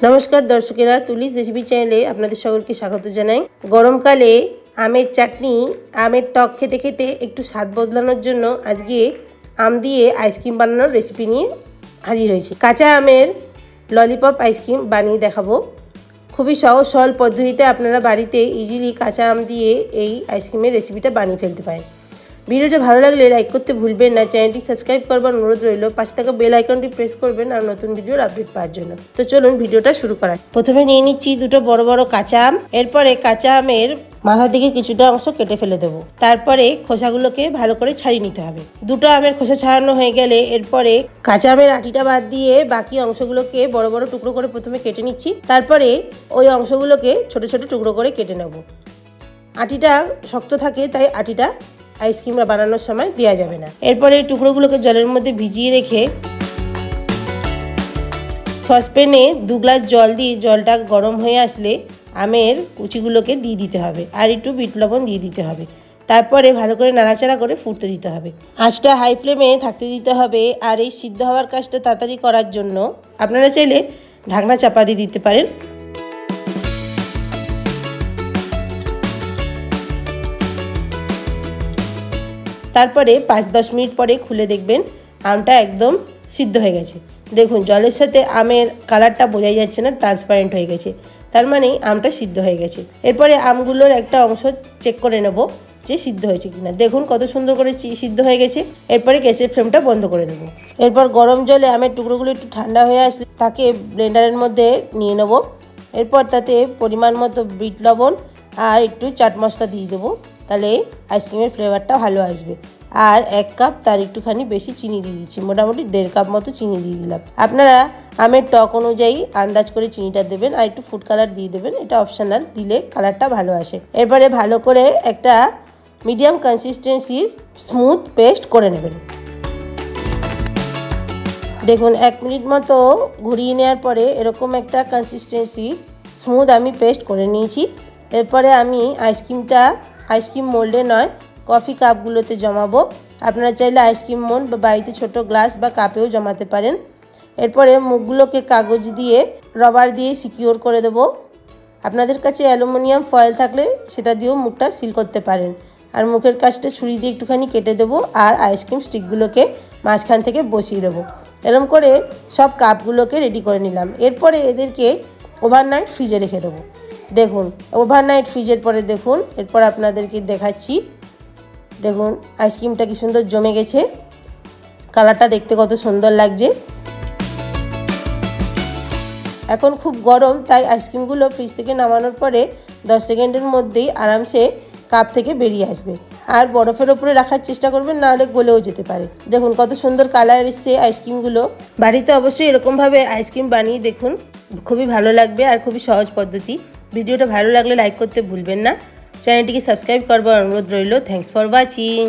नमस्कार दर्शकेरा तुलिस रेसिपि चैनेले आपनादेर सकलके स्वागत जानाई। गरमकाले आमेर चाटनी आमेर टक खेते खेते एकटू स्वाद बदलानोर जोन्नो आजके आम दिए आइसक्रीम बानानोर रेसिपि निये हाजिर हयेछि। काँचा आमेर ललिपप आइसक्रीम बानिये देखाबो। खूबই সহজ সরল পদ্ধতিতে আপনারা বাড়িতে ইজিলি কাঁচা আম দিয়ে এই আইসক্রিমের রেসিপিটা বানিয়ে ফেলতে পারেন। ভিডিওটা ভালো লাগলে লাইক করতে ভুলবেন না, চ্যানেলটি সাবস্ক্রাইব করবার অনুরোধ রইল, পাশে থাকা বেল আইকনটি প্রেস করবেন আর নতুন ভিডিওর আপডেট পাওয়ার জন্য। তো চলুন ভিডিওটা শুরু করা যাক। প্রথমে নিয়ে নিচ্ছি দুটো বড় বড় কাঁচা আম। এরপরে কাঁচা আমের মাথার দিকে কিছুটা অংশ কেটে ফেলে দেব। তারপরে খোসাগুলোকে ভালো করে ছাড়িয়ে নিতে হবে। দুটো আমের খোসা ছাড়ানো হয়ে গেলে এরপরে কাঁচা আমের আটিটা বাদ দিয়ে বাকি অংশগুলোকে বড় বড় টুকরো করে প্রথমে কেটে নিচ্ছি। তারপরে ওই অংশগুলোকে ছোট ছোট টুকরো করে কেটে নেব। আটিটা শক্ত থাকে তাই আটিটা আইসক্রিম বানানোর সময় দেওয়া যাবে না। এরপরে এই টুকরোগুলোকে জলের মধ্যে ভিজিয়ে রেখে সসপ্যানে 2 গ্লাস জল দিয়ে জলটা গরম হয়ে আসলে আমের কুচিগুলোকে দিয়ে দিতে হবে আর একটু বিট লবণ দিয়ে দিতে হবে। তারপরে ভালো করে নাড়াচাড়া করে ফুটতে দিতে হবে। আঁচটা হাই ফ্লেমে থাকতে দিতে হবে। আর এই সিদ্ধ হওয়ার কাজটা তাড়াতাড়ি করার জন্য আপনারা চাইলে ঢাকনা চাপা দিয়ে দিতে পারেন। তারপরে 5-10 মিনিট পরে খুলে দেখবেন আমটা একদম সিদ্ধ হয়ে গেছে। দেখুন জলের সাথে আমের কালারটা বোঝাই যাচ্ছে না, ট্রান্সপারেন্ট হয়ে গেছে, তার মানে আমটা সিদ্ধ হয়ে গেছে। এরপরে আমগুলোর একটা অংশ চেক করে নেব যে সিদ্ধ হয়েছে কিনা। দেখুন কত সুন্দর করে সিদ্ধ হয়ে গেছে। এরপরে গ্যাসের ফ্লেমটা বন্ধ করে দেবো। এরপর গরম জলে আমের টুকরোগুলো একটু ঠান্ডা হয়ে আসলে তাকে ব্লেন্ডারের মধ্যে নিয়ে নেব। এরপর তাতে পরিমাণ মতো বিট লবণ আর একটু চাট মশলা দিয়ে দেবো, তাহলে আইসক্রিমের ফ্লেভারটা ভালো আসবে। আর 1 কাপ তার একটুখানি বেশি চিনি দিয়ে দিচ্ছি, মোটামুটি 1.5 কাপ মতো চিনি দিয়ে দিলাম। আপনারা আমের টক অনুযায়ী আন্দাজ করে চিনিটা দেবেন আর একটু ফুড কালার দিয়ে দেবেন, এটা অপশনাল, দিলে কালারটা ভালো আসে। এরপরে ভালো করে একটা মিডিয়াম কনসিস্টেন্সির স্মুথ পেস্ট করে নেবেন। দেখুন 1 মিনিট মতো ঘুরিয়ে নেওয়ার পরে এরকম একটা কনসিস্টেন্সির স্মুথ আমি পেস্ট করে নিয়েছি। এরপরে আমি আইসক্রিম মোল্ডে নয় কফি কাপগুলোতে জমাবো। আপনারা চাইলে আইসক্রিম মোল্ড বা বাড়িতে ছোট গ্লাস বা কাপেও জমাতে পারেন। এরপরে মুখগুলোকে কাগজ দিয়ে রবার দিয়ে সিকিউর করে দেব। আপনাদের কাছে অ্যালুমিনিয়াম ফয়েল থাকলে সেটা দিয়েও মুখটা সিল করতে পারেন। আর মুখের কাছটা ছুরি দিয়ে একটুখানি কেটে দেবো আর আইসক্রিম স্টিকগুলোকে মাঝখান থেকে বসিয়ে দেবো। এরকম করে সব কাপগুলোকে রেডি করে নিলাম। এরপরে এদেরকে ওভারনাইট ফ্রিজে রেখে দেবো। দেখুন ওভারনাইট ফ্রিজের পরে দেখুন এরপর আপনাদেরকে দেখাচ্ছি। দেখুন আইসক্রিমটা কি সুন্দর জমে গেছে, কালারটা দেখতে কত সুন্দর লাগছে। এখন খুব গরম তাই আইসক্রিমগুলো ফ্রিজ থেকে নামানোর পরে 10 সেকেন্ডের মধ্যেই আরামসে কাপ থেকে বেরিয়ে আসবে। আর বরফের ওপরে রাখার চেষ্টা করবেন, না হলে গলেও যেতে পারে। দেখুন কত সুন্দর কালার এসছে আইসক্রিমগুলো। বাড়িতে অবশ্যই এরকমভাবে আইসক্রিম বানিয়ে দেখুন, খুবই ভালো লাগবে আর খুবই সহজ পদ্ধতি। ভিডিওটা ভালো লাগলে লাইক করতে ভুলবেন না, চ্যানেলটিকে সাবস্ক্রাইব করবার অনুরোধ রইল। Thanks for watching.